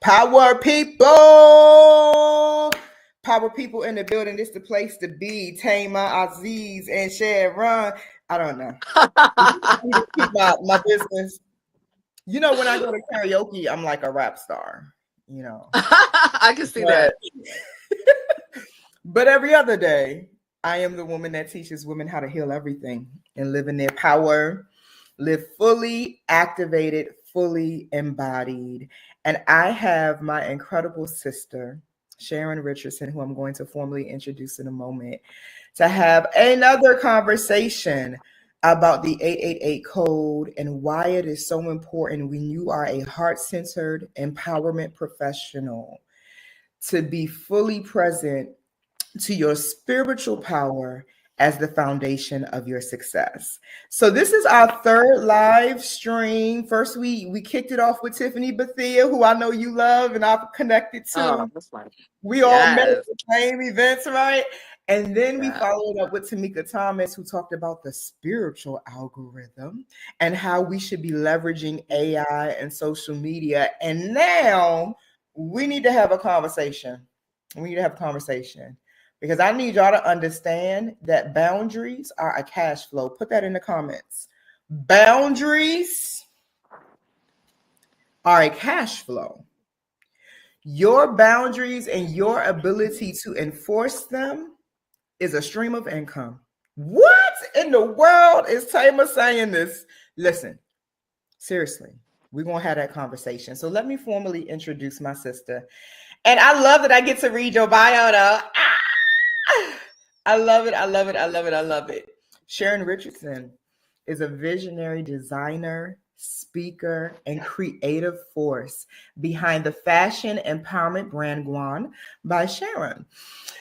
Power people. Power people in the building. This is the place to be. Thema Azize and Charon. I don't know. Keep my business. You know, when I go to karaoke, I'm like a rap star. You know. I can see that. But every other day, I am the woman that teaches women how to heal everything and live in their power, live fully activated, fully embodied. And I have my incredible sister, Charon Richardson, who I'm going to formally introduce in a moment, to have another conversation about the 888 code and why it is so important when you are a heart-centered empowerment professional to be fully present to your spiritual power as the foundation of your success. So this is our third live stream. First, we kicked it off with Tiffany Bethia, who I know you love and I've connected to. Oh, that's fine. We all met at the same events, right? And then we followed up with Tamika Thomas, who talked about the spiritual algorithm and how we should be leveraging AI and social media. And now we need to have a conversation. Because I need y'all to understand that boundaries are a cash flow. Put that in the comments. Boundaries are a cash flow. Your boundaries and your ability to enforce them is a stream of income. What in the world is Thema saying this? Listen, seriously, we're going to have that conversation. So let me formally introduce my sister. And I love that I get to read your bio, though. I love it. Charon Richardson is a visionary designer, speaker, and creative force behind the fashion empowerment brand Guan by Charon.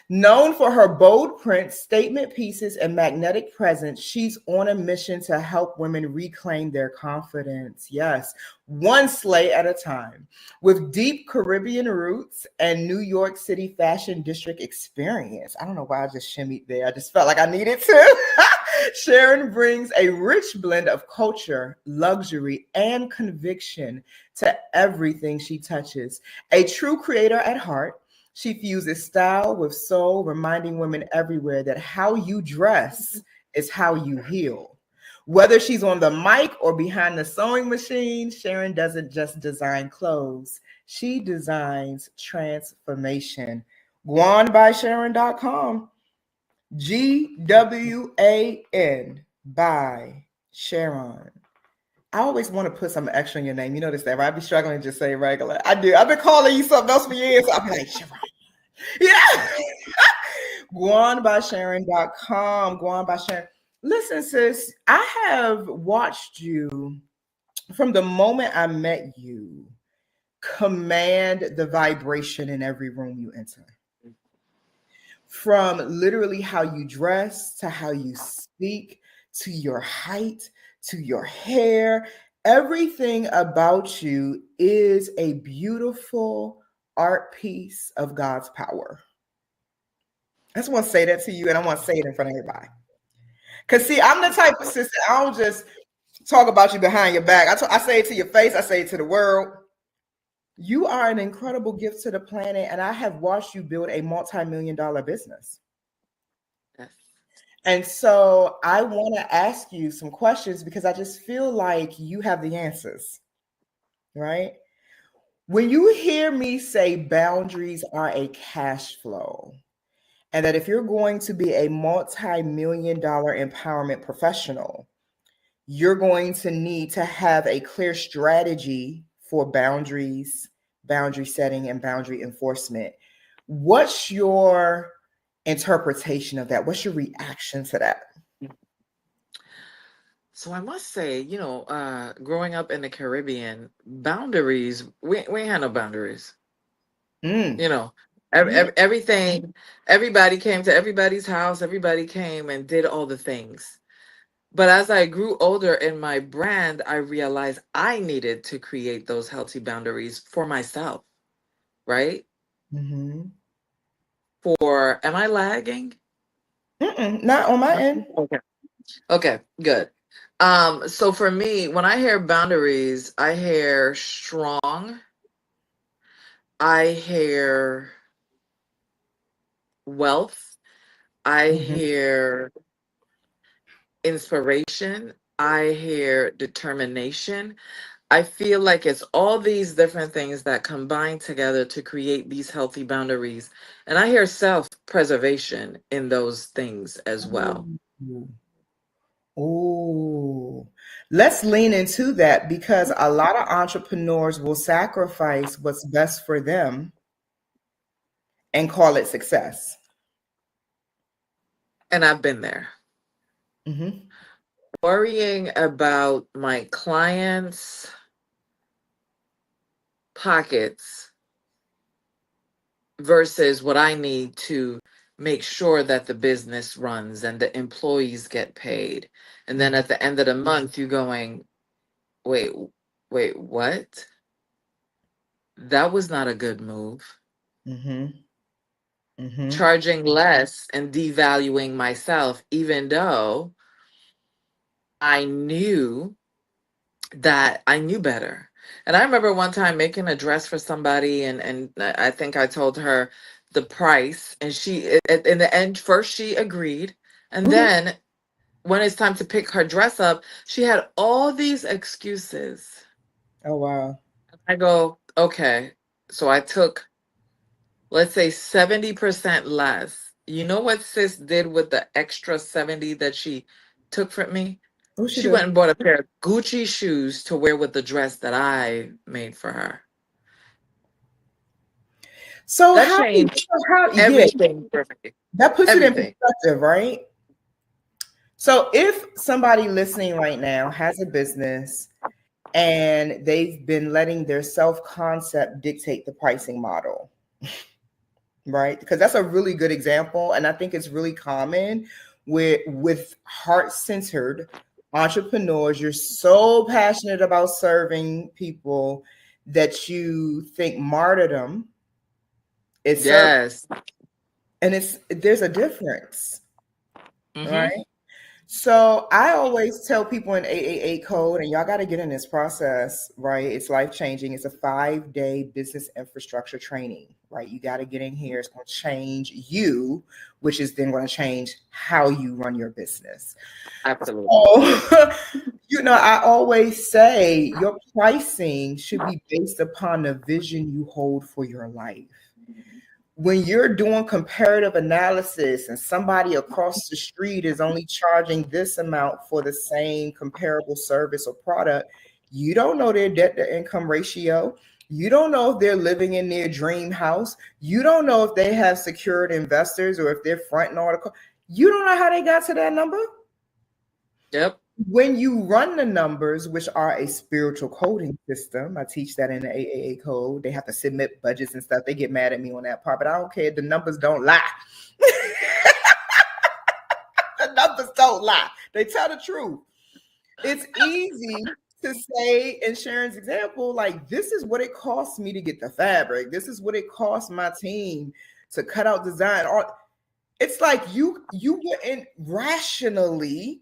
Known for her bold prints, statement pieces, and magnetic presence, she's on a mission to help women reclaim their confidence. Yes, one sleigh at a time. With deep Caribbean roots and New York City fashion district experience. I don't know why I just shimmied there. I just felt like I needed to. Charon brings a rich blend of culture, luxury, and conviction to everything she touches. A true creator at heart, she fuses style with soul, reminding women everywhere that how you dress is how you heal. Whether she's on the mic or behind the sewing machine, Charon doesn't just design clothes. She designs transformation. GuanByCharon.com. GWAN by Charon. I always want to put something extra in your name. You notice that, right? I'd be struggling to just say regular. I do. I've been calling you something else for years. So I'll be like, Charon. Yeah. GuanByCharon.com. Guan by Charon. Listen, sis, I have watched you from the moment I met you command the vibration in every room you enter. From literally how you dress to how you speak to your height to your hair, everything about you is a beautiful art piece of God's power. I just want to say that to you, and I want to say it in front of everybody. Because, see, I'm the type of sister, I don't just talk about you behind your back. I say it to your face. I say it to the world. You are an incredible gift to the planet, and I have watched you build a multi-million-dollar business. Yes. And so I want to ask you some questions because I just feel like you have the answers, right? When you hear me say boundaries are a cash flow, and that if you're going to be a multi-million-dollar empowerment professional, you're going to need to have a clear strategy for boundaries, boundary setting, and boundary enforcement. What's your interpretation of that? What's your reaction to that? So I must say, growing up in the Caribbean, boundaries, we ain't had no boundaries. Everything, everybody came to everybody's house, everybody came and did all the things. But as I grew older in my brand, I realized I needed to create those healthy boundaries for myself, right? Mm-hmm. Am I lagging? Not on my end. Okay, good. So for me, when I hear boundaries, I hear strong, I hear wealth, I Mhm. hear inspiration, I hear determination. I feel like it's all these different things that combine together to create these healthy boundaries. And I hear self preservation in those things as well. Ooh. Ooh. Let's lean into that because a lot of entrepreneurs will sacrifice what's best for them and call it success. And I've been there. Hmm. Worrying about my clients' pockets versus what I need to make sure that the business runs and the employees get paid. And then at the end of the month, you're going, wait, wait, what? That was not a good move. Hmm. Hmm. Charging less and devaluing myself, even though I knew that I knew better. And I remember one time making a dress for somebody, and I think I told her the price, and in the end, first she agreed, and Hmm. then when it's time to pick her dress up, she had all these excuses. Oh, wow. I go, okay, so I took, let's say, 70% less. You know what sis did with the extra 70 that she took from me? What she She went do? and bought a pair of Gucci shoes to wear with the dress that I made for her. So That how, changed yeah, everything for me. that puts it in Everything. perspective, right? So if somebody listening right now has a business and they've been letting their self-concept dictate the pricing model, right? Because that's a really good example. And I think it's really common with heart-centered entrepreneurs. You're so passionate about serving people that you think martyrdom is service. Yes. And there's a difference, Mm-hmm. right? So I always tell people in 888 code, and y'all got to get in this process, right? It's life changing. It's a 5-day business infrastructure training, right? You got to get in here. It's going to change you, which is then going to change how you run your business. Absolutely. So, I always say your pricing should be based upon the vision you hold for your life. When you're doing comparative analysis and somebody across the street is only charging this amount for the same comparable service or product, you don't know their debt to income ratio. You don't know if they're living in their dream house. You don't know if they have secured investors or if they're fronting all the you don't know how they got to that number. Yep. When you run the numbers, which are a spiritual coding system, I teach that in the AAA code. They have to submit budgets and stuff. They get mad at me on that part, but I don't care. The numbers don't lie. The numbers don't lie. They tell the truth. It's easy to say, in Sharon's example, like, this is what it costs me to get the fabric. This is what it costs my team to cut out design. It's like you wouldn't rationally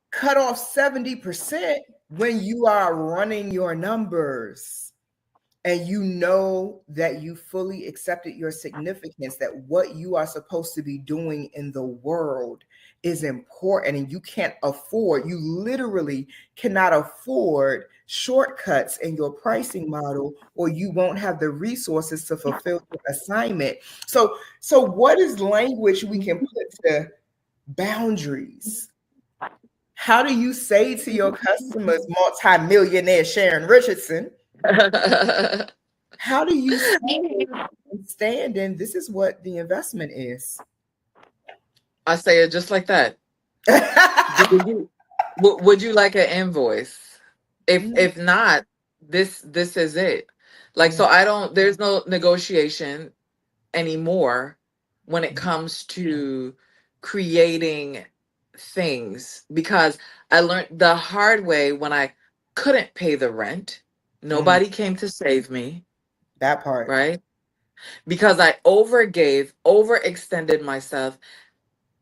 cut off 70% when you are running your numbers and you know that you fully accepted your significance, that what you are supposed to be doing in the world is important, and you literally cannot afford shortcuts in your pricing model, or you won't have the resources to fulfill your assignment. So what is language we can put to boundaries? How do you say to your customers, multimillionaire Sharon Richardson, how do you say and stand in this is what the investment is? I say it just like that. Would you, would you like an invoice? If not, this is it. Like, so I don't, there's no negotiation anymore when it comes to creating things, because I learned the hard way when I couldn't pay the rent. Mm, Nobody came to save me, that part. right? Because I overgave, overextended myself,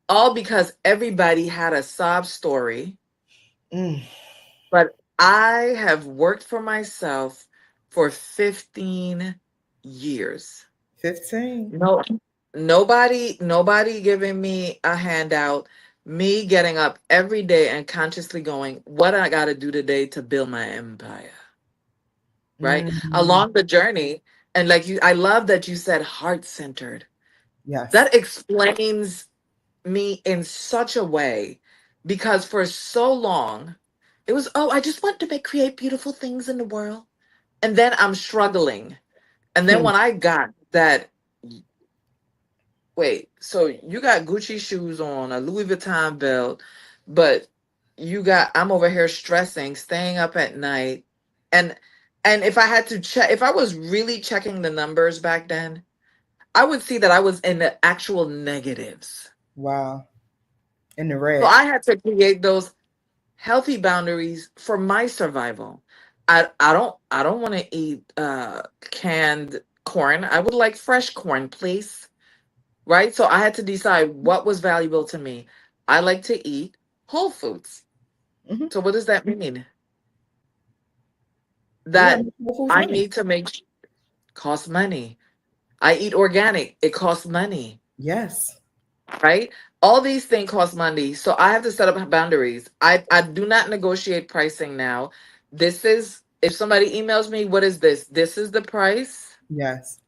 all because everybody had a sob story. Mm, But I have worked for myself for 15 years. 15. No, nobody giving me a handout. Me getting up every day and consciously going, what I got to do today to build my empire, right? Mm, Along the journey. And like I love that you said heart centered. yes. That explains me in such a way because for so long it was, oh, I just want to create beautiful things in the world. And then I'm struggling. And then Hmm. when I got that, wait, so you got Gucci shoes on, a Louis Vuitton belt, but I'm over here stressing, staying up at night. And if I had to check, if I was really checking the numbers back then, I would see that I was in the actual negatives. Wow. In the So red. I had to create those healthy boundaries for my survival. I don't want to eat canned corn. I would like fresh corn, please. Right? So I had to decide what was valuable to me. I like to eat whole foods. Hmm. So what does that mean? You got to That make Whole Foods I money. need to make cost money. I eat organic. It costs money. Yes. Right? All these things cost money. So I have to set up boundaries. I do not negotiate pricing now. This is, if somebody emails me, what is this? This is the price. Yes.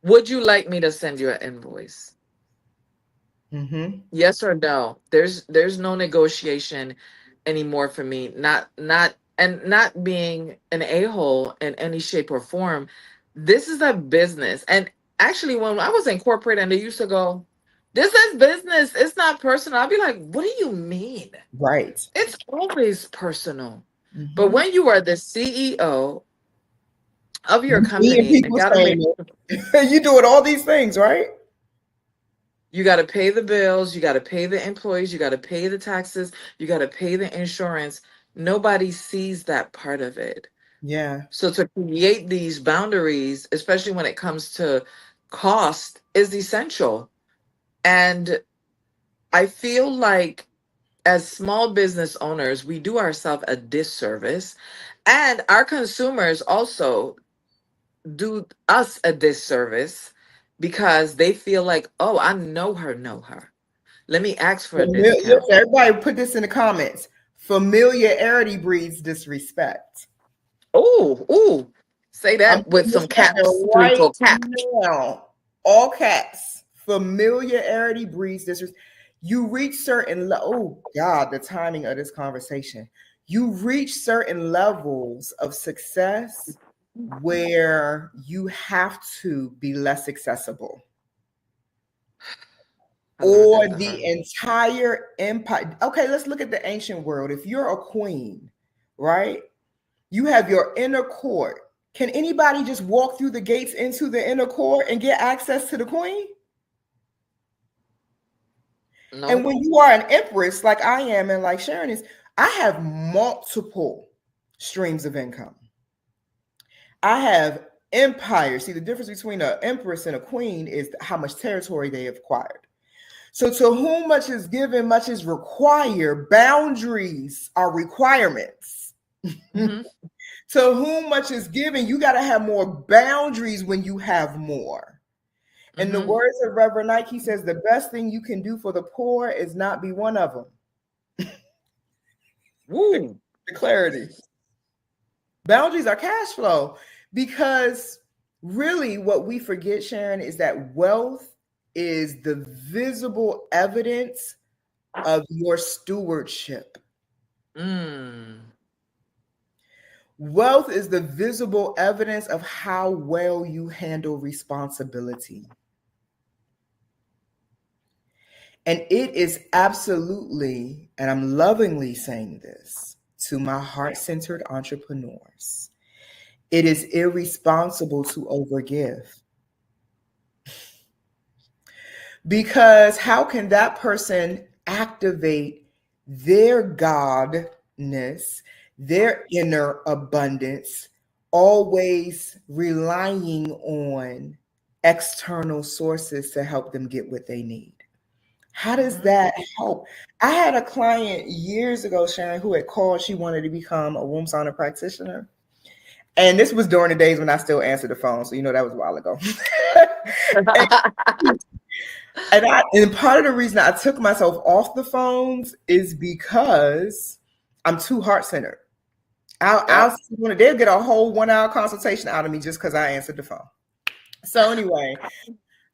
Would you like me to send you an invoice? Mm-hmm. Yes or no? There's no negotiation anymore for me. Not being an a-hole in any shape or form. This is a business. And actually when I was in corporate and they used to go, this is business, it's not personal. I'd be like, what do you mean? Right. It's always personal. But Mm-hmm. when you are the CEO of your Being company and people's gotta make, famous. You doing all these things, right? you got to pay the bills, you got to pay the employees, you got to pay the taxes, you got to pay the insurance. Nobody sees that part of it. Yeah. So to create these boundaries, especially when it comes to cost, is essential. And I feel like as small business owners, we do ourselves a disservice. And our consumers also do us a disservice because they feel like, oh, I know her. Let me ask for a discount. Everybody put this in the comments. Familiarity breeds disrespect. Oh, ooh. Say I'm that with putting this some comment caps, three right full caps. now. All caps. Familiarity breeds disrespect. You reach certain oh God, the timing of this conversation. You reach certain levels of success where you have to be less accessible, I learned or that the hard the way. entire empire. Okay, let's look at the ancient world. If you're a queen, right? You have your inner court. Can anybody just walk through the gates into the inner court and get access to the queen? And No. when you are an empress, like I am, and like Sharon is, I have multiple streams of income. I have empires. See, the difference between an empress and a queen is how much territory they have acquired. So, to whom much is given, much is required. Boundaries are requirements. Hmm. To whom much is given, you got to have more boundaries when you have more. In the Hmm. words of Reverend Nike, he says, the best thing you can do for the poor is not be one of them. Woo. The clarity. Boundaries are cash flow, because really what we forget, Sharon, is that wealth is the visible evidence of your stewardship. Mm. Wealth is the visible evidence of how well you handle responsibility. And it is absolutely, and I'm lovingly saying this to my heart centered entrepreneurs, it is irresponsible to overgive. Because how can that person activate their godness, their inner abundance, always relying on external sources to help them get what they need? How does Hmm. that help? I had a client years ago, Sharon, who had called. She wanted to become a womb sauna practitioner. And this was during the days when I still answered the phone. So, that was a while ago. and part of the reason I took myself off the phones is because I'm too heart-centered. They'll get a whole 1-hour consultation out of me just because I answered the phone. So anyway,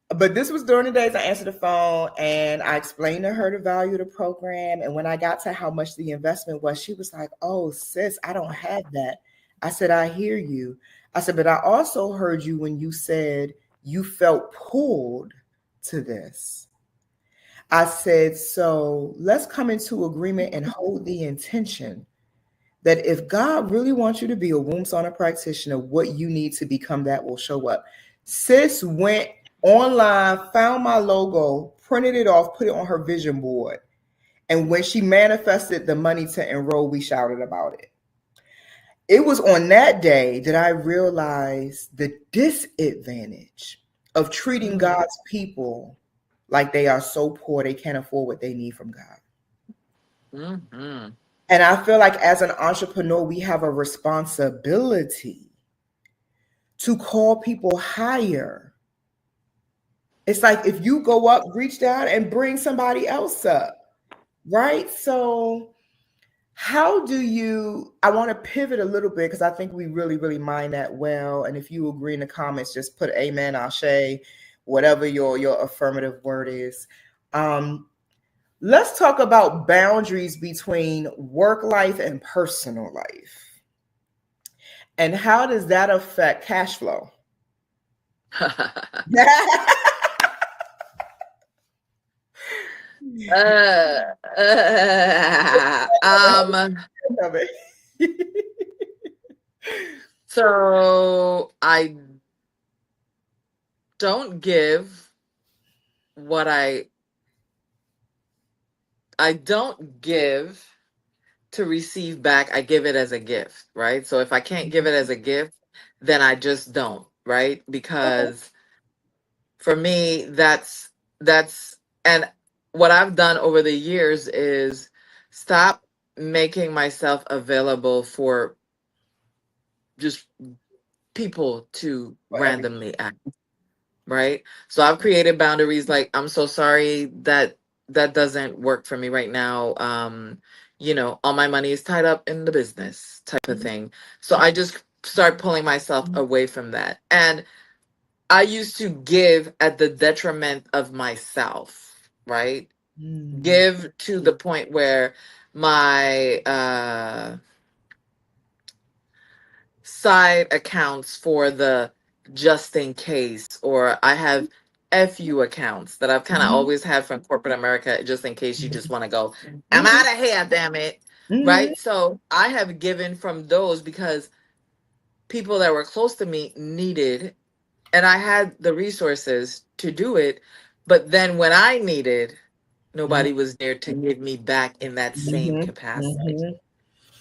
but this was during the days I answered the phone and I explained to her the value of the program. And when I got to how much the investment was, she was like, "Oh, sis, I don't have that." I said, "I hear you." I said, "But I also heard you when you said you felt pulled to this." I said, "So let's come into agreement and hold the intention that if God really wants you to be a womb sauna practitioner, what you need to become that will show up." Sis went online, found my logo, printed it off, put it on her vision board. And when she manifested the money to enroll, we shouted about it. It was on that day that I realized the disadvantage of treating God's people like they are so poor they can't afford what they need from God. Mm-hmm. And I feel like as an entrepreneur, we have a responsibility to call people higher. It's like if you go up, reach down and bring somebody else up, right? So how do you, I want to pivot a little bit because I think we really, really mind that well. And if you agree in the comments, just put amen, ashe, whatever your affirmative word is. Let's talk about boundaries between work life and personal life. And how does that affect cash flow? So I don't give what I don't give to receive back. I give it as a gift, right? So if I can't give it as a gift, then I just don't, right? Because for me, that's and what I've done over the years is stop making myself available for just people to randomly act, right? So I've created boundaries like, I'm so sorry that doesn't work for me right now. All my money is tied up in the business type of thing. So I just start pulling myself away from that. And I used to give at the detriment of myself, right? Give to the point where my side accounts for the just in case, or I have FU accounts that I've kind of always had from corporate America, just in case you just want to go, I'm out of here, damn it. Right. So I have given from those because people that were close to me needed, and I had the resources to do it. But then when I needed, nobody was there to give me back in that same capacity.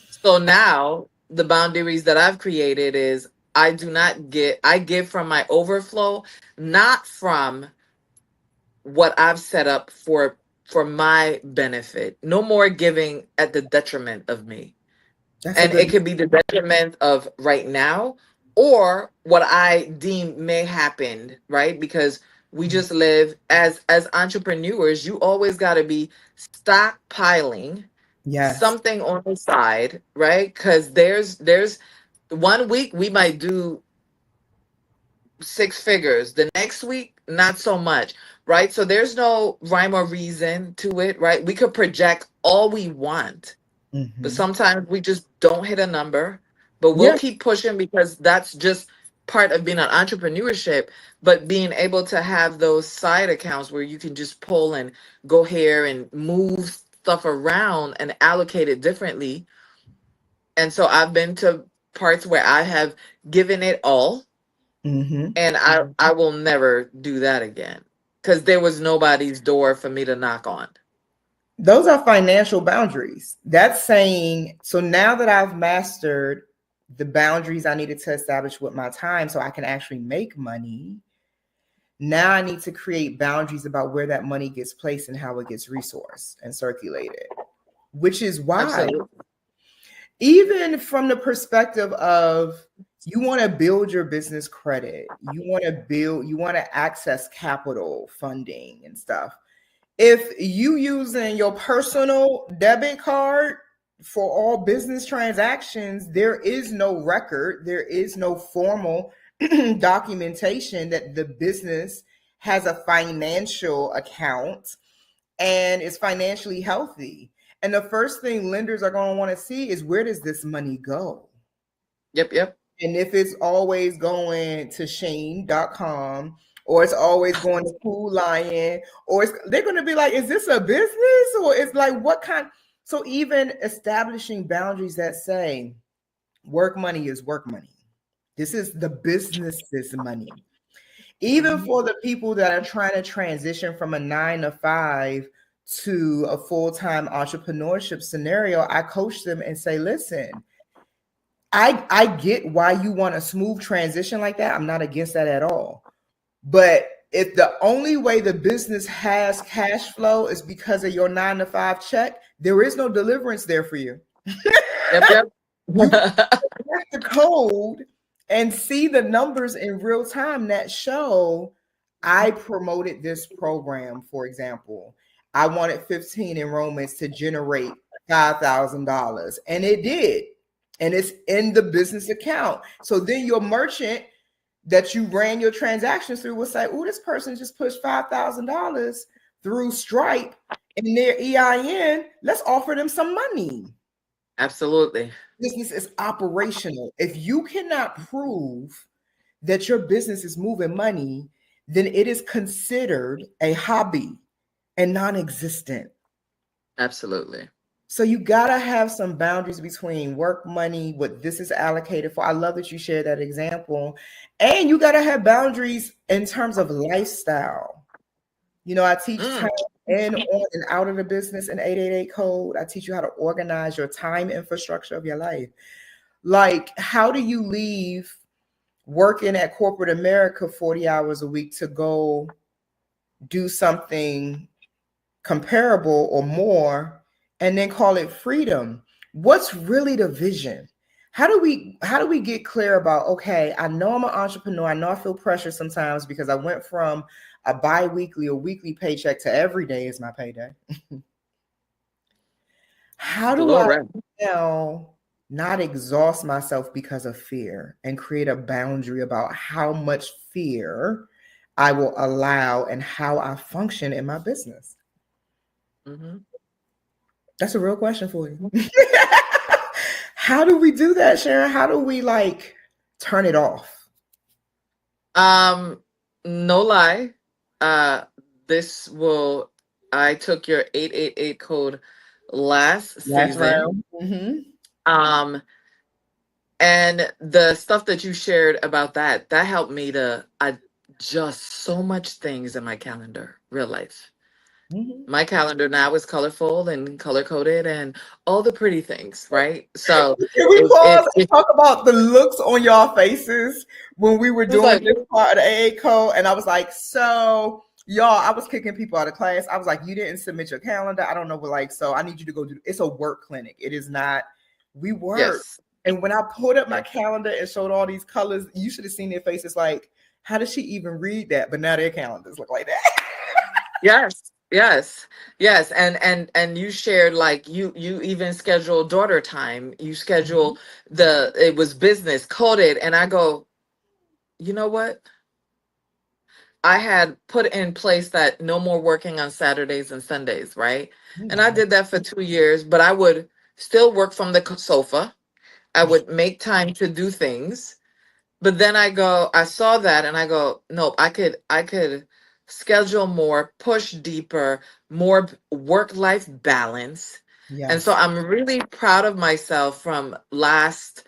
So now the boundaries that I've created is I give from my overflow, not from what I've set up for my benefit. No more giving at the detriment of me. And it could be the detriment of right now or what I deem may happen, right? Because we just live as entrepreneurs, you always got to be stockpiling something on the side, right? Because there's 1 week we might do 6 figures, the next week not so much, right? So there's no rhyme or reason to it, right? We could project all we want, but sometimes we just don't hit a number, but we'll keep pushing because that's just part of being an entrepreneurship. But being able to have those side accounts where you can just pull and go here and move stuff around and allocate it differently. And so I've been to parts where I have given it all, and I will never do that again because there was nobody's door for me to knock on. Those are financial boundaries. That's saying, so now that I've mastered the boundaries I needed to establish with my time so I can actually make money, now I need to create boundaries about where that money gets placed and how it gets resourced and circulated, which is why, even from the perspective of You want to build your business credit. You want to access capital funding and stuff. If you using your personal debit card for all business transactions, there is no record, there is no formal documentation that the business has a financial account and is financially healthy. And the first thing lenders are going to want to see is, where does this money go? Yep. And if it's always going to Shane.com, or it's always going to Cool Lion, or they're going to be like, is this a business? Or it's like, what kind? So even establishing boundaries that say work money is work money. This is the business's money. Even for the people that are trying to transition from a 9 to 5 to a full-time entrepreneurship scenario, I coach them and say, listen, I get why you want a smooth transition like that. I'm not against that at all. But if the only way the business has cash flow is because of your 9 to 5 check, there is no deliverance there for you. Yep. You crack the code and see the numbers in real time that show I promoted this program, for example. I wanted 15 enrollments to generate $5,000, and it did. And it's in the business account. So then your merchant that you ran your transactions through will say, oh, this person just pushed $5,000 through Stripe in their EIN. Let's offer them some money. Absolutely. Business is operational. If you cannot prove that your business is moving money, then it is considered a hobby and non-existent. Absolutely. So you gotta have some boundaries between work money, what this is allocated for. I love that you shared that example. And you gotta have boundaries in terms of lifestyle. You know, I teach time in, on, and out of the business in 888 code. I teach you how to organize your time infrastructure of your life. Like, how do you leave working at corporate America 40 hours a week to go do something comparable or more, and then call it freedom? What's really the vision? How do we get clear about, okay, I know I'm an entrepreneur. I know I feel pressure sometimes because I went from a bi-weekly or weekly paycheck to every day is my payday. How do I now not exhaust myself because of fear and create a boundary about how much fear I will allow and how I function in my business? That's a real question for you. How do we do that, Sharon? How do we like turn it off? No lie. I took your 888 code last season. Round. And the stuff that you shared about that helped me to adjust so much things in my calendar, real life. My calendar now is colorful and color coded and all the pretty things, right? So can we pause and talk about the looks on y'all faces when we were doing this part of the AA code? And I was like, so y'all, I was kicking people out of class. I was like, you didn't submit your calendar. I don't know, but like, so I need you to go do. It's a work clinic. It is not. We work. Yes. And when I pulled up my calendar and showed all these colors, you should have seen their faces. Like, how does she even read that? But now their calendars look like that. Yes. And you shared, like, you even scheduled daughter time. You schedule it was business coded. And I go, you know what? I had put in place that no more working on Saturdays and Sundays, right? And I did that for 2 years, but I would still work from the sofa. I would make time to do things. But then I saw that and I go, nope, I could schedule more, push deeper, more work-life balance. Yes. And so I'm really proud of myself from last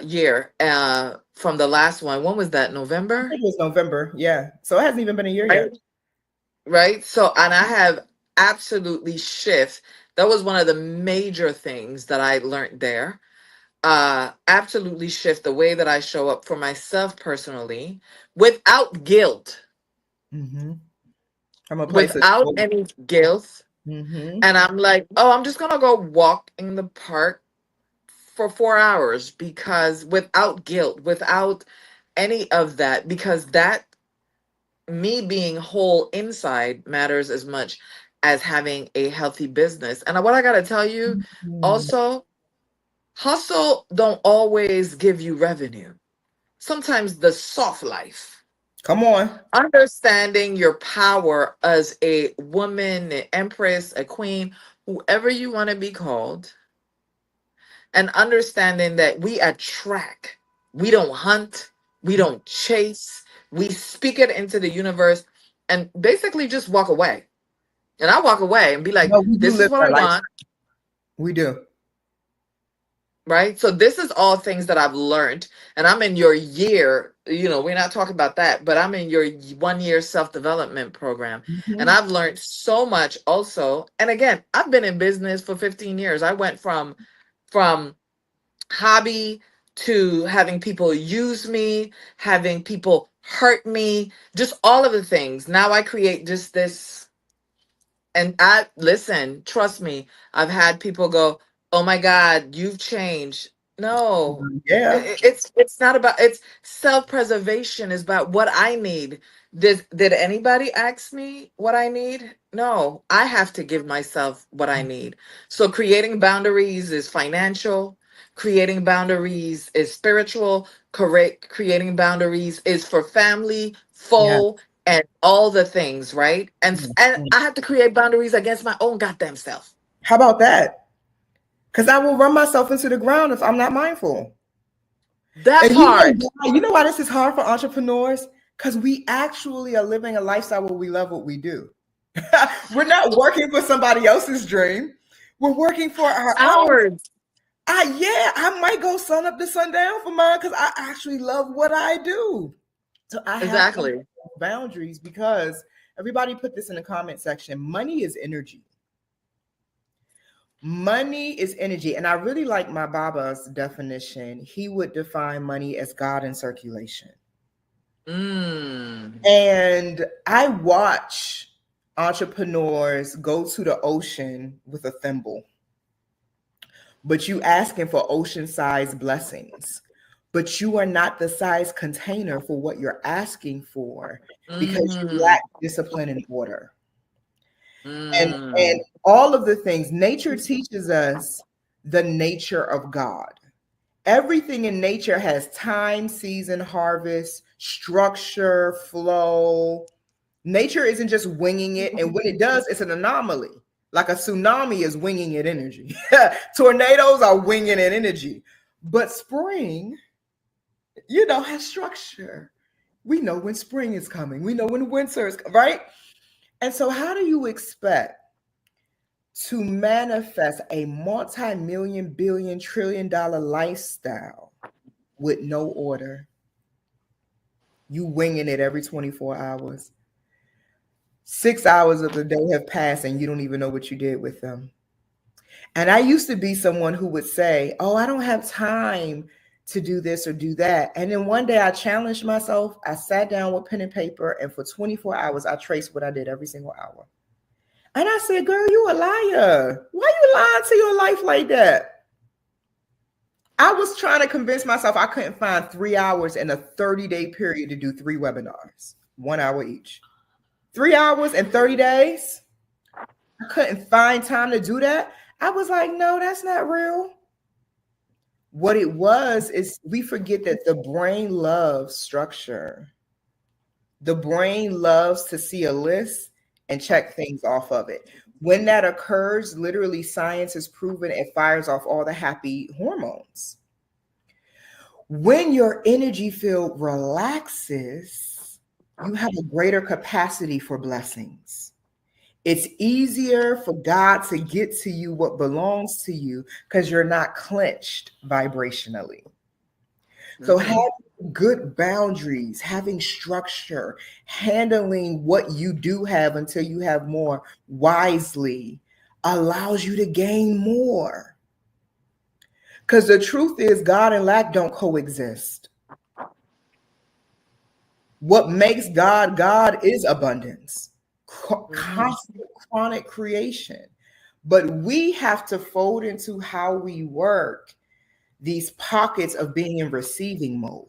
year, from the last one. When was that? November? I think it was November. Yeah. So it hasn't even been a year yet. Right. So, and I have absolutely shift. That was one of the major things that I learned there. Absolutely shift the way that I show up for myself personally without guilt. From a place without any guilt. And I'm like, oh, I'm just gonna go walk in the park for 4 hours, because without guilt, without any of that, because that, me being whole inside, matters as much as having a healthy business. And what I got to tell you Mm. also, hustle don't always give you revenue. Sometimes the soft life, Come on. understanding your power as a woman, an empress, a queen, whoever you want to be called, and understanding that we attract, we don't hunt, we don't chase, we speak it into the universe and basically just walk away. And I walk away and be like, No, we do this is live what I that life. want, We do. right? So this is all things that I've learned. And I'm in your year, we're not talking about that, but I'm in your 1 year self-development program. And Mhm. I've learned so much also. And again, I've been in business for 15 years. I went from hobby to having people use me, having people hurt me, just all of the things. Now I create just this. And I listen, trust me, I've had people go, "Oh my God, you've changed." No, Yeah. it's not about, it's self-preservation is about what I need. Did anybody ask me what I need? No, I have to give myself what I need. So creating boundaries is financial, creating boundaries is spiritual, correct, creating boundaries is for family, Yeah. foe, and all the things, right? And I have to create boundaries against my own goddamn self. How about that? Because I will run myself into the ground if I'm not mindful. That And part. you know why this is hard for entrepreneurs? Because we actually are living a lifestyle where we love what we do. We're not working for somebody else's dream. We're working for our own. Ours. I might go sun up to sundown for mine because I actually love what I do. So I have to Exactly. have boundaries because everybody put this in the comment section. Money is energy. Money is energy. And I really like my Baba's definition. He would define money as God in circulation. Mm. And I watch entrepreneurs go to the ocean with a thimble, but you asking for ocean-sized blessings. But you are not the size container for what you're asking for because you Mm. lack discipline and order. And Mm. all of the things nature teaches us the nature of God. Everything in nature has time, season, harvest, structure, flow. Nature isn't just winging it, and when it does, it's an anomaly. Like a tsunami is winging it energy. Tornadoes are winging it energy. But spring, has structure. We know when spring is coming. We know when winter is, right? And so how do you expect to manifest a multi-million, billion, trillion-dollar lifestyle with no order? You winging it every 24 hours. 6 hours of the day have passed and you don't even know what you did with them. And I used to be someone who would say, "Oh, I don't have time to do this or do that." And then one day I challenged myself. I sat down with pen and paper, and for 24 hours, I traced what I did every single hour. And I said, "Girl, you a liar. Why you lying to your life like that?" I was trying to convince myself I couldn't find 3 hours in a 30-day period to do 3 webinars, 1 hour each. 3 hours in 30 days? I couldn't find time to do that. I was like, no, that's not real. What it was is we forget that the brain loves structure. The brain loves to see a list and check things off of it. When that occurs, literally science has proven it fires off all the happy hormones. When your energy field relaxes, you have a greater capacity for blessings. It's easier for God to get to you what belongs to you because you're not clenched vibrationally. So Mm-hmm. having good boundaries, having structure, handling what you do have until you have more wisely allows you to gain more. Because the truth is, God and lack don't coexist. What makes God God is abundance, Mm-hmm. constant chronic creation. But we have to fold into how we work these pockets of being in receiving mode.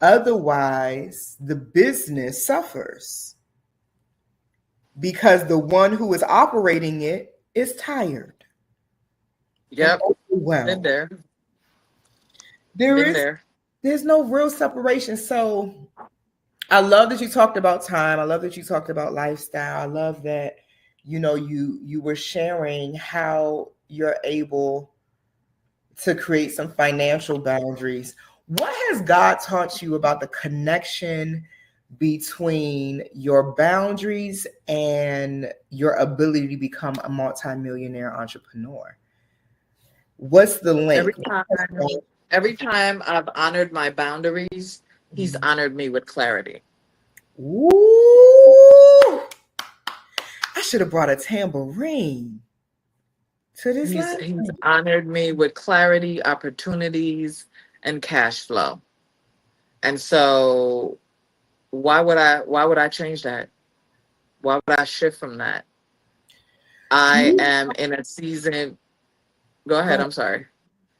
Otherwise, the business suffers because the one who is operating it is tired and Yep. Been overwhelmed. there. There Been is there. there's no real separation. So I love that you talked about time. I love that you talked about lifestyle. I love that you were sharing how you're able to create some financial boundaries. What has God taught you about the connection between your boundaries and your ability to become a multimillionaire entrepreneur? What's the link? Every time I've honored my boundaries, he's honored me with clarity. Ooh, I should have brought a tambourine to this live. He's honored me with clarity, opportunities, and cash flow. And so why would I change that? Why would I shift from that? I am in a season. Go ahead, I'm sorry.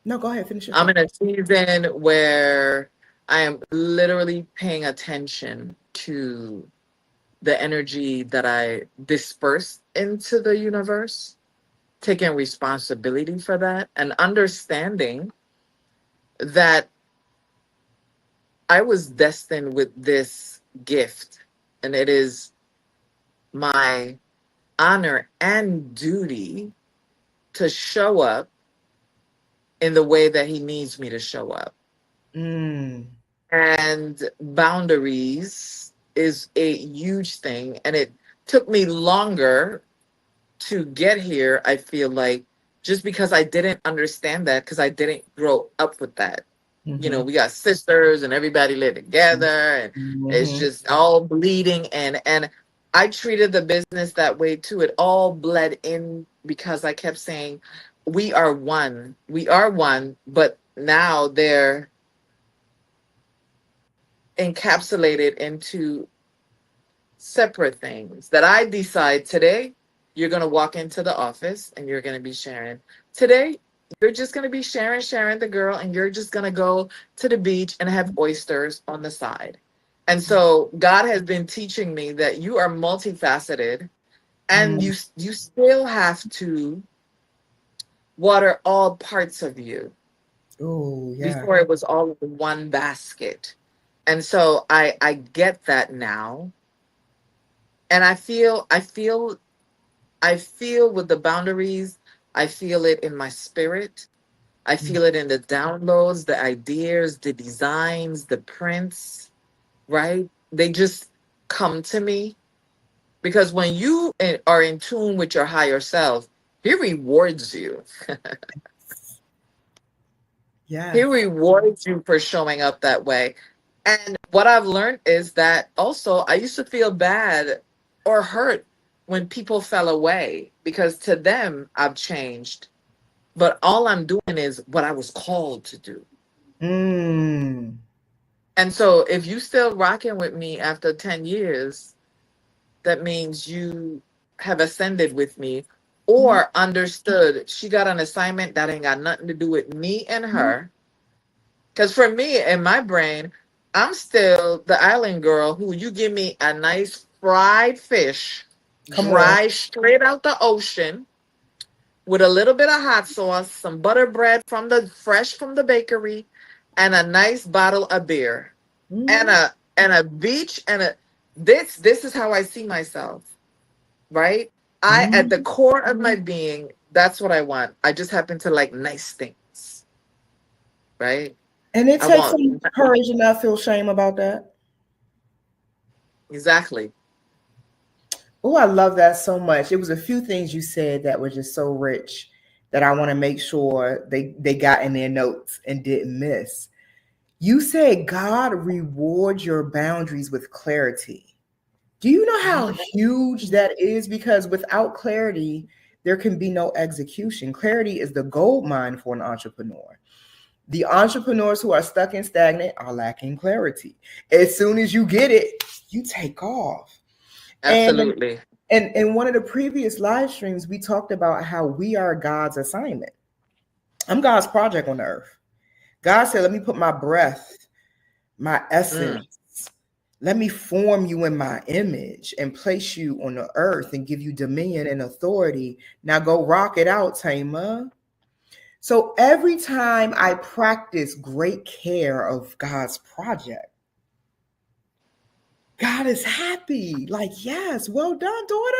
No, go ahead, finish your I'm thought. in a season where I am literally paying attention to the energy that I disperse into the universe, taking responsibility for that, and understanding that I was destined with this gift, and it is my honor and duty to show up in the way that he needs me to show up. Mm. And boundaries is a huge thing. And it took me longer to get here, I feel like, just because I didn't understand that, because I didn't grow up with that. You know, Mm-hmm. we got sisters and everybody live together, and it's Mm-hmm. just all bleeding. And I treated the business that way too. It all bled in because I kept saying, we are one. We are one, but now they're encapsulated into separate things that I decide today you're going to walk into the office and you're going to be sharing. Today, you're just going to be sharing the girl, and you're just going to go to the beach and have oysters on the side. And so God has been teaching me that you are multifaceted, and Mm. you still have to water all parts of you. Oh, yeah. Before it was all in one basket. And so I get that now. And I feel with the boundaries, I feel it in my spirit. I feel it in the downloads, the ideas, the designs, the prints, right? They just come to me because when you are in tune with your higher self, he rewards you. He Yes. rewards you for showing up that way. And what I've learned is that also I used to feel bad or hurt when people fell away because to them I've changed. But all I'm doing is what I was called to do. Mm. And so if you still rocking with me after 10 years, that means you have ascended with me or understood she got an assignment that ain't got nothing to do with me and her. Because for me, in my brain, I'm still the island girl who you give me a nice fried fish, Come on. dry straight out the ocean, with a little bit of hot sauce, some butter bread from the fresh from the bakery, and a nice bottle of beer, and Mm. a beach, and a this is how I see myself, right? I at the Mm. core of my being, that's what I want. I just happen to like nice things, right? And it I takes want some courage and not feel shame about that. exactly. Oh, I love that so much. It was a few things you said that were just so rich that I want to make sure they got in their notes and didn't miss. You said God rewards your boundaries with clarity. Do you know how huge that is? Because without clarity, there can be no execution. Clarity is the gold mine for an entrepreneur. The entrepreneurs who are stuck and stagnant are lacking clarity. As soon as you get it, you take off. And Absolutely. in one of the previous live streams, we talked about how we are God's assignment. I'm God's project on the earth. God said, let me put my breath, my essence, let me form you in my image and place you on the earth and give you dominion and authority. Now go rock it out, Thema. So every time I practice great care of God's project, God is happy. Like, yes, well done, daughter.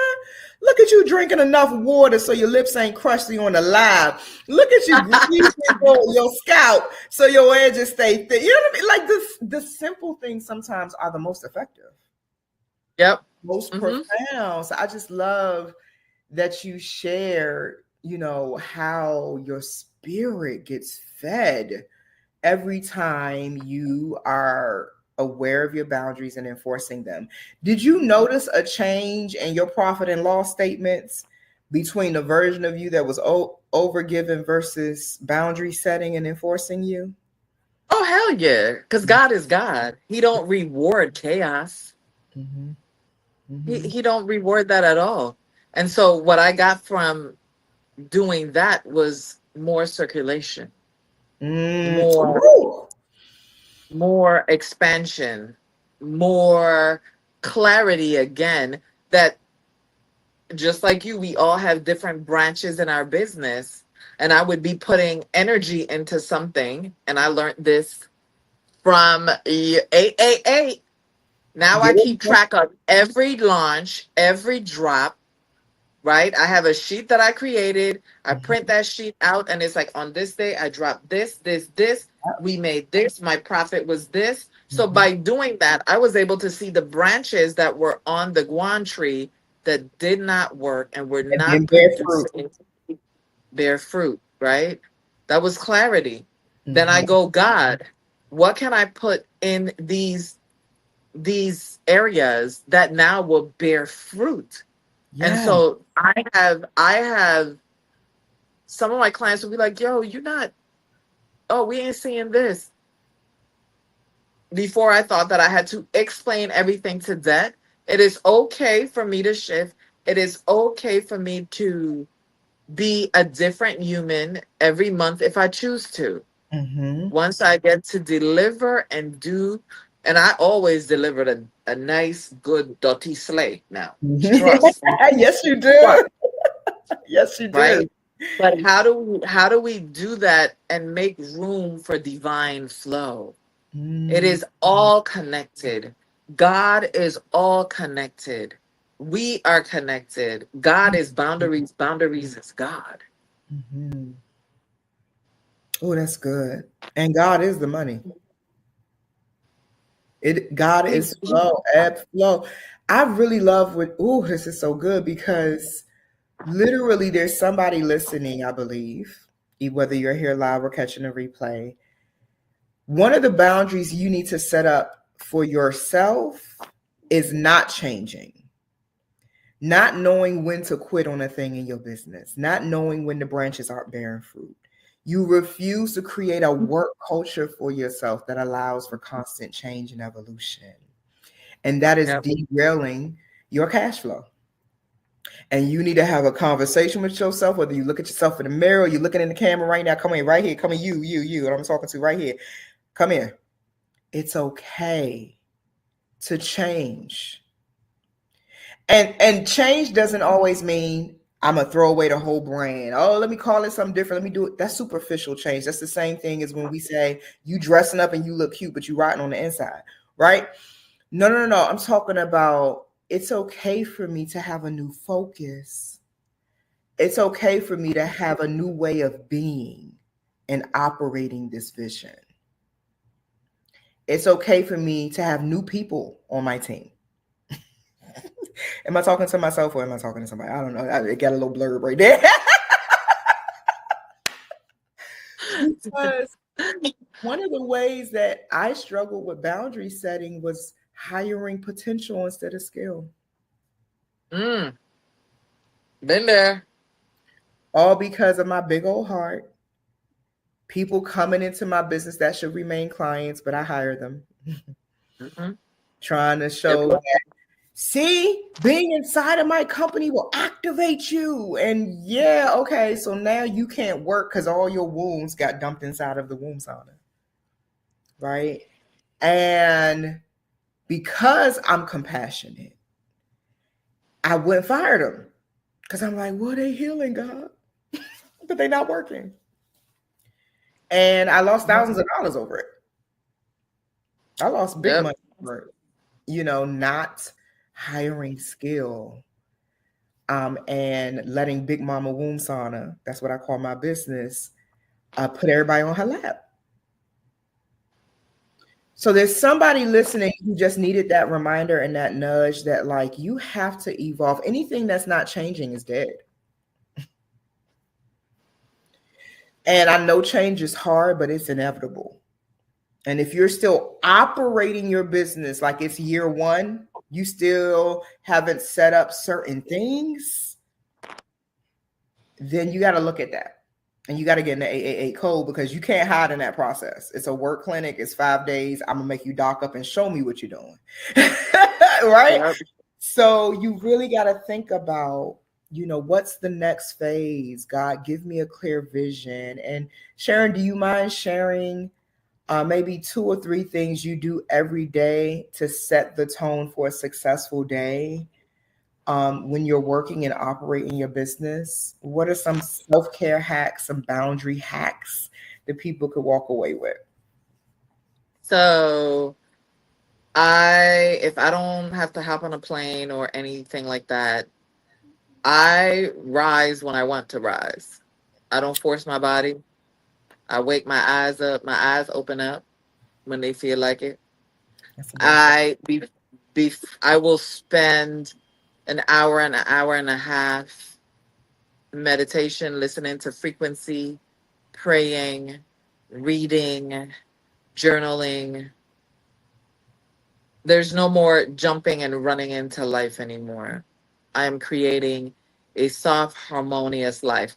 Look at you drinking enough water so your lips ain't crusty on the live. Look at you greasing your scalp so your edges stay thick. You know what I mean? Like the simple things sometimes are the most effective. Yep. Most profound. So I just love that you share, how your spirit gets fed every time you are aware of your boundaries and enforcing them. Did you notice a change in your profit and loss statements between the version of you that was overgiven versus boundary setting and enforcing you? Oh, hell yeah. Because God is God. He don't reward chaos. Mm-hmm. Mm-hmm. He don't reward that at all. And so what I got from doing that was more circulation, more expansion, more clarity again, that just like you, we all have different branches in our business. And I would be putting energy into something. And I learned this from 888. Now I keep track of every launch, every drop, right? I have a sheet that I created. I print that sheet out, and it's like, on this day, I dropped this. We made this. My profit was this. So by doing that, I was able to see the branches that were on the guan tree that did not work and were not producing bear fruit, right? That was clarity. Then I go, God, what can I put in these areas that now will bear fruit? And so I have some of my clients will be like, yo, we ain't seeing this. Before, I thought that I had to explain everything to debt. It is okay for me to shift. It is okay for me to be a different human every month if I choose to. Once I get to deliver and do, and I always delivered a nice, good, dirty slay now. Trust. Yes, you do. Yes, you do. Right? But how do we do that and make room for divine flow? It is all connected. God is all connected. We are connected. God is boundaries. Boundaries is God. Oh, that's good. And God is the money. God is flow, ebb, flow. I really love this is so good, because literally there's somebody listening, I believe, whether you're here live or catching a replay. One of the boundaries you need to set up for yourself is not changing, not knowing when to quit on a thing in your business, not knowing when the branches aren't bearing fruit. You refuse to create a work culture for yourself that allows for constant change and evolution. And that is derailing your cash flow. And you need to have a conversation with yourself, whether you look at yourself in the mirror, you're looking in the camera right now. Come in right here. Come in, you, and I'm talking to right here. Come here. It's okay to change. And change doesn't always mean I'm going to throw away the whole brand. Oh, let me call it something different. Let me do it. That's superficial change. That's the same thing as when we say you dressing up and you look cute, but you rotten on the inside, right? No. I'm talking about, it's okay for me to have a new focus. It's okay for me to have a new way of being and operating this vision. It's okay for me to have new people on my team. Am I talking to myself or am I talking to somebody? I don't know. I got a little blurb right there. Because one of the ways that I struggled with boundary setting was hiring potential instead of skill. Been there. All because of my big old heart. People coming into my business that should remain clients, but I hire them. Trying to show that See, being inside of my company will activate you. And yeah, okay, so now you can't work because all your wounds got dumped inside of the womb sauna, right? And because I'm compassionate, I went and fired them because I'm like, well, they healing, God, but they not working. And I lost thousands of dollars over it. I lost big money over it, not hiring skill. And letting Big Mama Womb Sauna, that's what I call my business, put everybody on her lap. So there's somebody listening who just needed that reminder and that nudge that, like, you have to evolve. Anything that's not changing is dead. And I know change is hard, but it's inevitable. And if you're still operating your business like it's year one, you still haven't set up certain things, then you got to look at that. And you got to get in the 888 code because you can't hide in that process. It's a work clinic. It's 5 days. I'm going to make you dock up and show me what you're doing. Right? Yep. So you really got to think about, what's the next phase? God, give me a clear vision. And Sharon, do you mind sharing maybe 2 or 3 things you do every day to set the tone for a successful day? When you're working and operating your business, what are some self-care hacks, some boundary hacks that people could walk away with? So if I don't have to hop on a plane or anything like that, I rise when I want to rise. I don't force my body. I wake my eyes up. My eyes open up when they feel like it. I will spend an hour and a half meditation, listening to frequency, praying, reading, journaling. There's no more jumping and running into life anymore. I am creating a soft, harmonious life.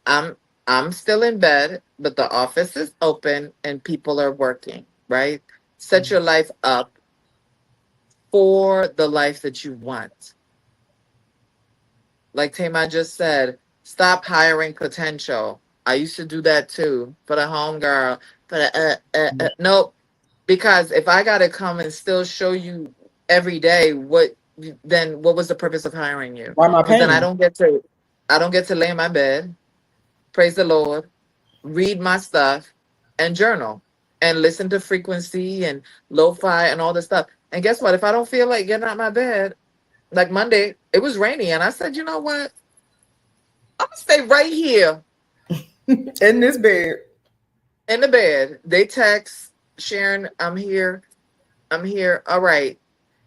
I'm still in bed, but the office is open and people are working, right? Set your life up for the life that you want. Like Thema just said, stop hiring potential. I used to do that too for the home girl. Nope. Because if I got to come and still show you every day, then what was the purpose of hiring you? Why am I paying? Then I don't get to lay in my bed, praise the Lord, read my stuff, and journal, and listen to frequency and lo-fi and all this stuff. And guess what? If I don't feel like getting out of my bed, like Monday, it was rainy, and I said, you know what? I'm gonna stay right here in this bed. In the bed. They text, Sharon, I'm here. All right.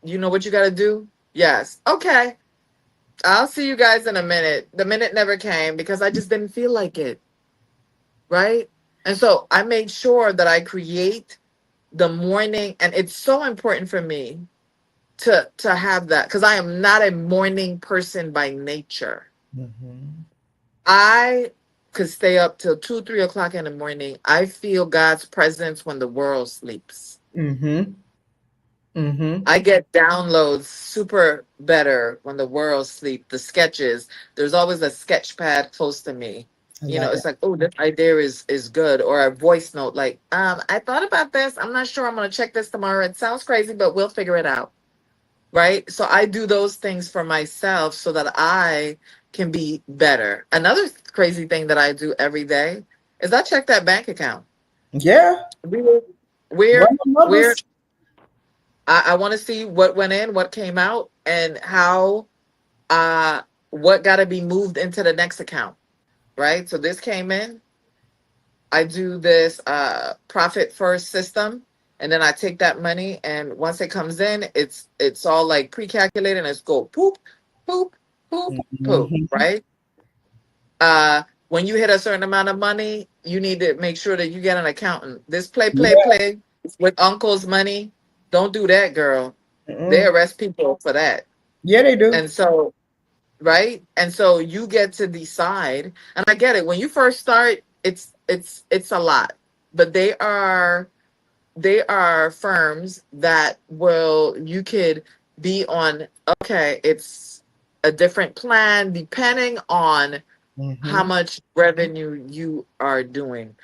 You know what you got to do? Yes. Okay. I'll see you guys in a minute. The minute never came because I just didn't feel like it. Right? And so I made sure that I create the morning, and it's so important for me to have that because I am not a morning person by nature. Mm-hmm. I could stay up till 2-3 o'clock in the morning. I feel God's presence when the world sleeps. Mm-hmm. Mm-hmm. I get downloads super better when the world sleeps. The sketches, there's always a sketch pad close to me. It's like, oh, this idea is good. Or a voice note like, I thought about this. I'm not sure I'm going to check this tomorrow. It sounds crazy, but we'll figure it out. Right? So I do those things for myself so that I can be better. Another crazy thing that I do every day is I check that bank account. Yeah. Where I want to see what went in, what came out, and how what got to be moved into the next account. Right? So this came in. I do this profit first system. And then I take that money, and once it comes in, it's all like pre-calculated, and it's go poop, poop, poop, poop, right? When you hit a certain amount of money, you need to make sure that you get an accountant. This play with uncle's money, don't do that, girl. They arrest people for that. Yeah, they do. And so, right? And so you get to decide, and I get it. When you first start, it's a lot, but they are firms that you could be on, okay, it's a different plan depending on how Mm-hmm. much revenue you are doing.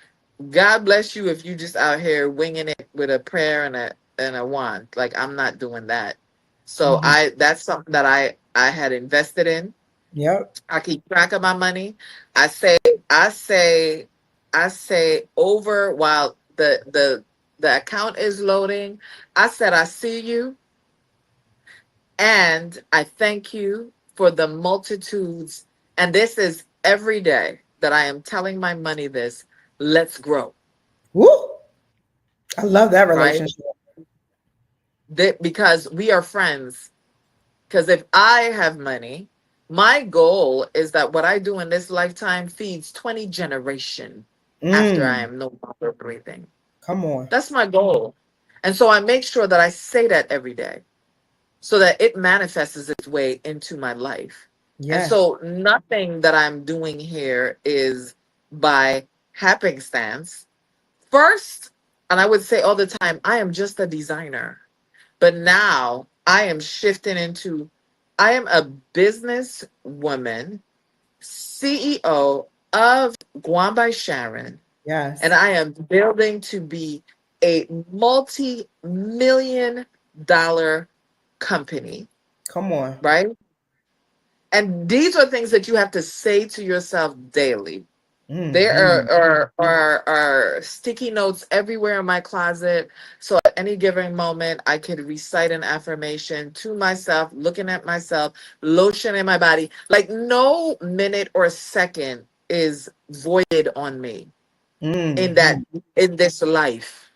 God bless you if you just out here winging it with a prayer and a wand. Like, I'm not doing that. So Mm-hmm. that's something that I had invested in. Yep. I keep track of my money. I say I say I say over while the account is loading. I said I see you and I thank you for the multitudes, and this is every day that I am telling my money this. Let's grow, Woo! I love that right? relationship. Because we are friends. Because if I have money, my goal is that what I do in this lifetime feeds 20 generation after I Mm. am no longer breathing. Come on. That's my goal. And so I make sure that I say that every day so that it manifests its way into my life. And Yes. so nothing that I'm doing here is by happenstance. First, and I would say all the time, I am just a designer. But now I am shifting into, I am a business woman, CEO of Guam by Sharon, and Yes. I am building to be a multi-million-dollar company, Come on. right? And these are things that you have to say to yourself daily. There Mm-hmm. are sticky notes everywhere in my closet. So at any given moment, I could recite an affirmation to myself, looking at myself, lotion in my body. Like no minute or second is voided on me in Mm-hmm. that in this life.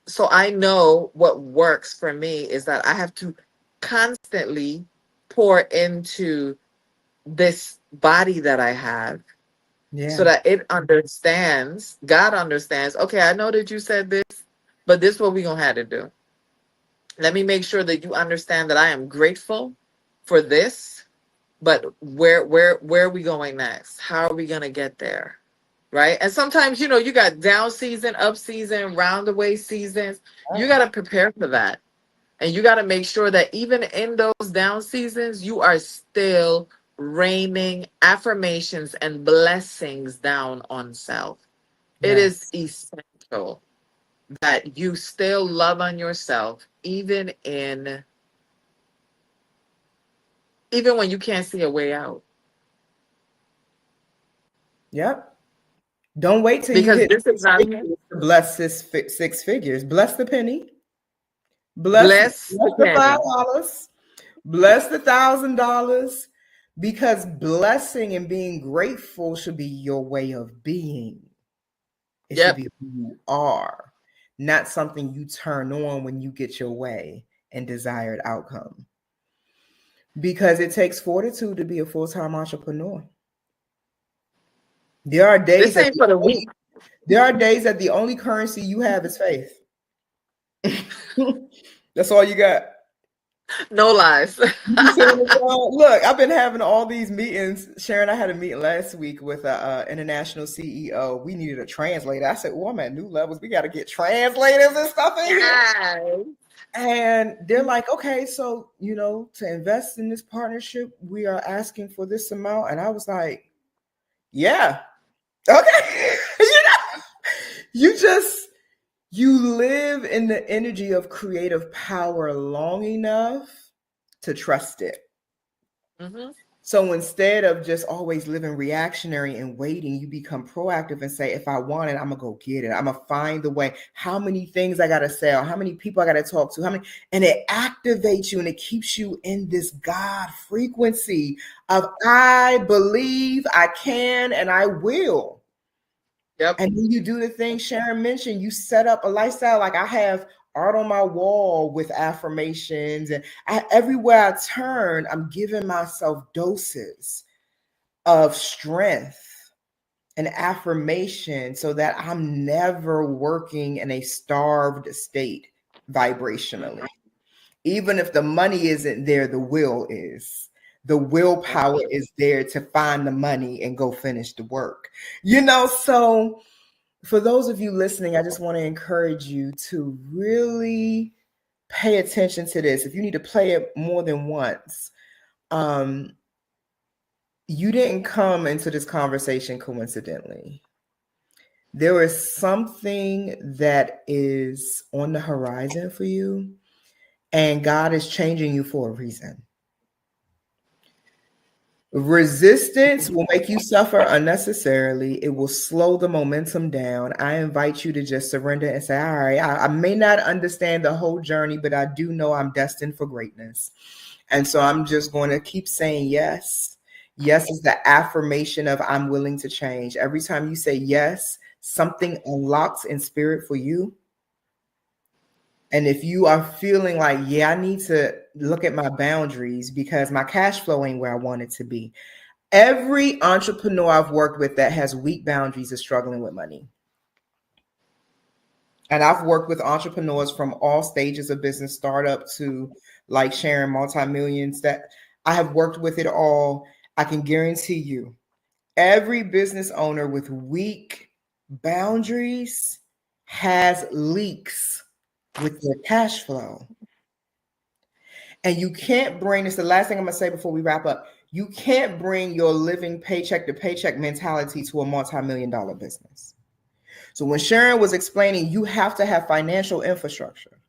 So I know what works for me is that I have to constantly pour into this body that I have so Yeah. that it understands, God understands, okay, I know that you said this, but this is what we're going to have to do. Let me make sure that you understand that I am grateful for this, but where are we going next? How are we going to get there? Right? And sometimes, you got down season, up season, roundaway seasons. You got to prepare for that. And you got to make sure that even in those down seasons, you are still raining affirmations and blessings down on self. It is Yes. essential that you still love on yourself, even when you can't see a way out. Yep. Don't wait till you Because hit this is six not figures to bless six figures. Bless the penny. Bless bless the bless the penny. $5. Bless the $1,000. Because blessing and being grateful should be your way of being. It should Yep. be who you are, not something you turn on when you get your way and desired outcome. Because it takes fortitude to be a full-time entrepreneur. There are days This that ain't for the weak. the only currency you have is faith. That's all you got. No lies. You see what I'm saying? Look, I've been having all these meetings. Sharon, I had a meeting last week with a international CEO. We needed a translator. I said, "Oh, I'm at new levels. We got to get translators and stuff in here." Yes. And they're like, "Okay, so to invest in this partnership, we are asking for this amount." And I was like, "Yeah, okay." You just you live in the energy of creative power long enough to trust it. Hmm. So instead of just always living reactionary and waiting, you become proactive and say, if I want it, I'm gonna go get it. I'm gonna find the way. How many things I gotta sell? How many people I gotta talk to? How many? And it activates you and it keeps you in this God frequency of I believe I can and I will. Yep. And then you do the thing Sharon mentioned. You set up a lifestyle. Like I have art on my wall with affirmations, and everywhere I turn, I'm giving myself doses of strength and affirmation so that I'm never working in a starved state vibrationally. Even if the money isn't there, the will is. The willpower is there to find the money and go finish the work. So for those of you listening, I just want to encourage you to really pay attention to this. If you need to play it more than once, you didn't come into this conversation coincidentally. There is something that is on the horizon for you, and God is changing you for a reason. Resistance will make you suffer unnecessarily. It will slow the momentum down. I invite you to just surrender and say, all right, I may not understand the whole journey, but I do know I'm destined for greatness. And so I'm just going to keep saying yes. Yes is the affirmation of I'm willing to change. Every time you say yes, something unlocks in spirit for you. And if you are feeling like, yeah, I need to look at my boundaries because my cash flow ain't where I want it to be. Every entrepreneur I've worked with that has weak boundaries is struggling with money. And I've worked with entrepreneurs from all stages of business, startup to like Charon, multi-millions, that I have worked with it all. I can guarantee you, every business owner with weak boundaries has leaks with their cash flow. And you can't bring, it's the last thing I'm going to say before we wrap up. You can't bring your living paycheck to paycheck mentality to a multi-million-dollar business. So when Sharon was explaining, you have to have financial infrastructure,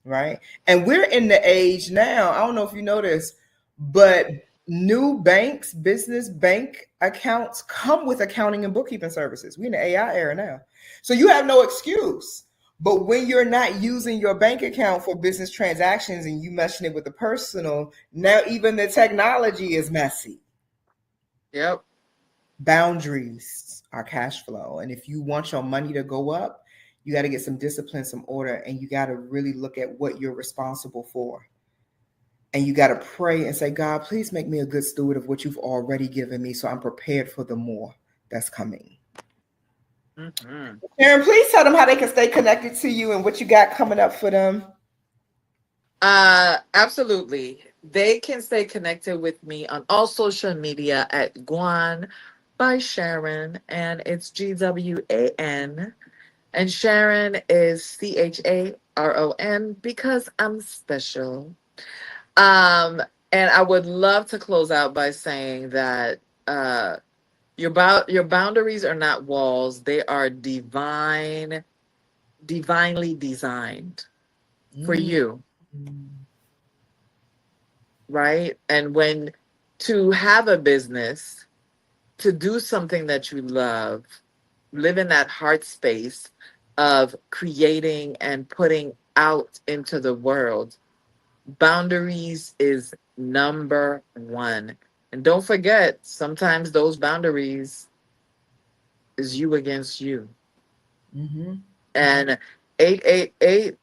right? And we're in the age now, I don't know if you know this, but new banks, business bank accounts come with accounting and bookkeeping services. We're in the AI era now. So you have no excuse. But when you're not using your bank account for business transactions and you meshing it with the personal, now even the technology is messy. Yep. Boundaries are cash flow. And if you want your money to go up, you got to get some discipline, some order, and you got to really look at what you're responsible for. And you got to pray and say, God, please make me a good steward of what you've already given me so I'm prepared for the more that's coming. Mm-hmm. Sharon, please tell them how they can stay connected to you and what you got coming up for them. Absolutely. They can stay connected with me on all social media at Guan by Charon, and it's GWAN. And Sharon is CHARON because I'm special. And I would love to close out by saying that your boundaries are not walls; they are divinely designed for you, right? And when to have a business, to do something that you love, live in that heart space of creating and putting out into the world, boundaries is number one. And don't forget, sometimes those boundaries is you against you. Mm-hmm. And 888,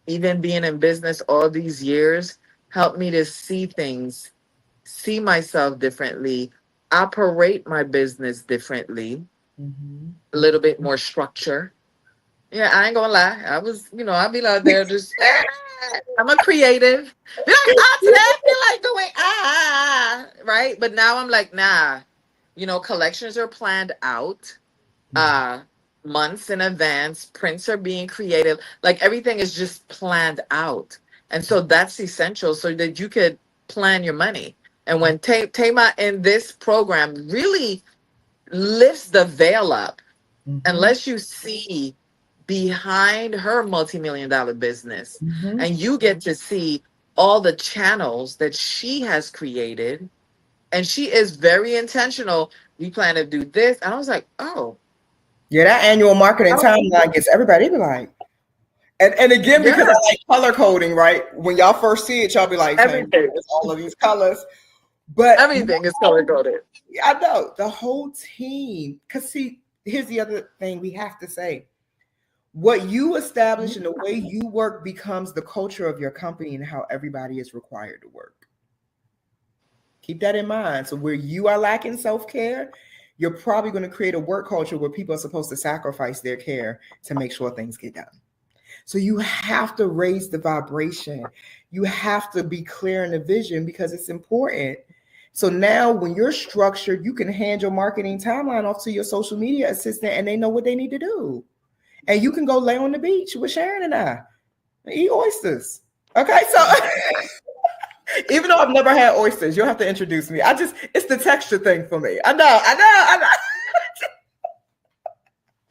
even being in business all these years, helped me to see things, see myself differently, operate my business differently, a little bit more structure. Yeah, I ain't gonna lie. I was, I'd be out there just, I'm a creative. Be like, today I feel like doing, right? But now I'm like, nah, collections are planned out, months in advance. Prints are being creative. Like everything is just planned out. And so that's essential so that you could plan your money. And when Thema in this program really lifts the veil up, unless you see behind her multi-million-dollar business, and you get to see all the channels that she has created, and she is very intentional. We plan to do this, and I was like, oh, yeah, that annual marketing timeline gets everybody be like, and again, because I like color coding, right? When y'all first see it, y'all be like, everything is all of these colors, but everything is color coded. I know the whole team. Because see, here's the other thing we have to say. What you establish and the way you work becomes the culture of your company and how everybody is required to work. Keep that in mind. So where you are lacking self-care, you're probably going to create a work culture where people are supposed to sacrifice their care to make sure things get done. So you have to raise the vibration. You have to be clear in the vision because it's important. So now when you're structured, you can hand your marketing timeline off to your social media assistant and they know what they need to do. And you can go lay on the beach with Sharon and I. Eat oysters. Okay, so even though I've never had oysters, you'll have to introduce me. It's the texture thing for me. I know.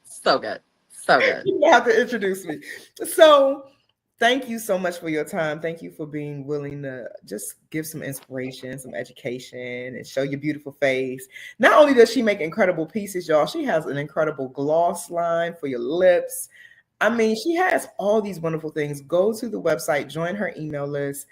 So good. So good. You have to introduce me. So thank you so much for your time. Thank you for being willing to just give some inspiration, some education, and show your beautiful face. Not only does she make incredible pieces, y'all, she has an incredible gloss line for your lips. I mean, she has all these wonderful things. Go to the website, join her email list,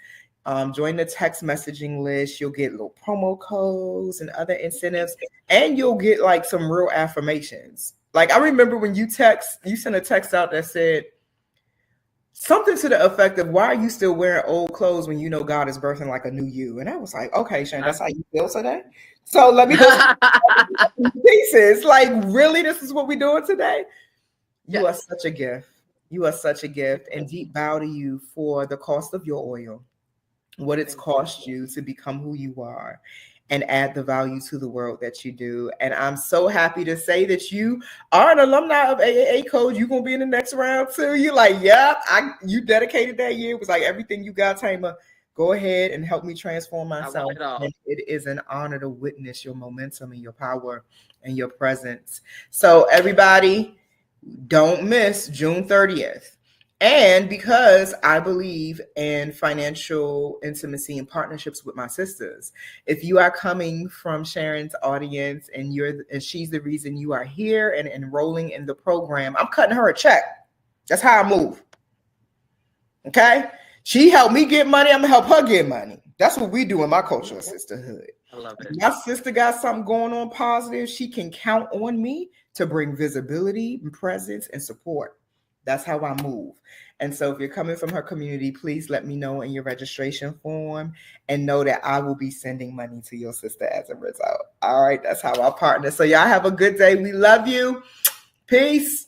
join the text messaging list. You'll get little promo codes and other incentives, and you'll get like some real affirmations. Like I remember when you sent a text out that said something to the effect of, why are you still wearing old clothes when you know God is birthing like a new you? And I was like, okay, Sharon, that's how you feel today? So let me go pieces. Like, really, this is what we're doing today? You are such a gift. You are such a gift, and deep bow to you for the cost of your oil, what it's cost you to become who you are and add the value to the world that you do. And I'm so happy to say that you are an alumni of AAA Code. You're going to be in the next round too. You're like, yeah, you dedicated that year. It was like everything you got, Thema. Go ahead and help me transform myself. And it is an honor to witness your momentum and your power and your presence. So everybody, don't miss June 30th. And because I believe in financial intimacy and partnerships with my sisters, if you are coming from Sharon's audience and she's the reason you are here and enrolling in the program, I'm cutting her a check. That's how I move. Okay? She helped me get money. I'm gonna help her get money. That's what we do in my culture of sisterhood. I love it. If my sister got something going on positive, she can count on me to bring visibility and presence and support. That's how I move. And so if you're coming from her community, please let me know in your registration form and know that I will be sending money to your sister as a result. All right, that's how I partner. So y'all have a good day. We love you. Peace.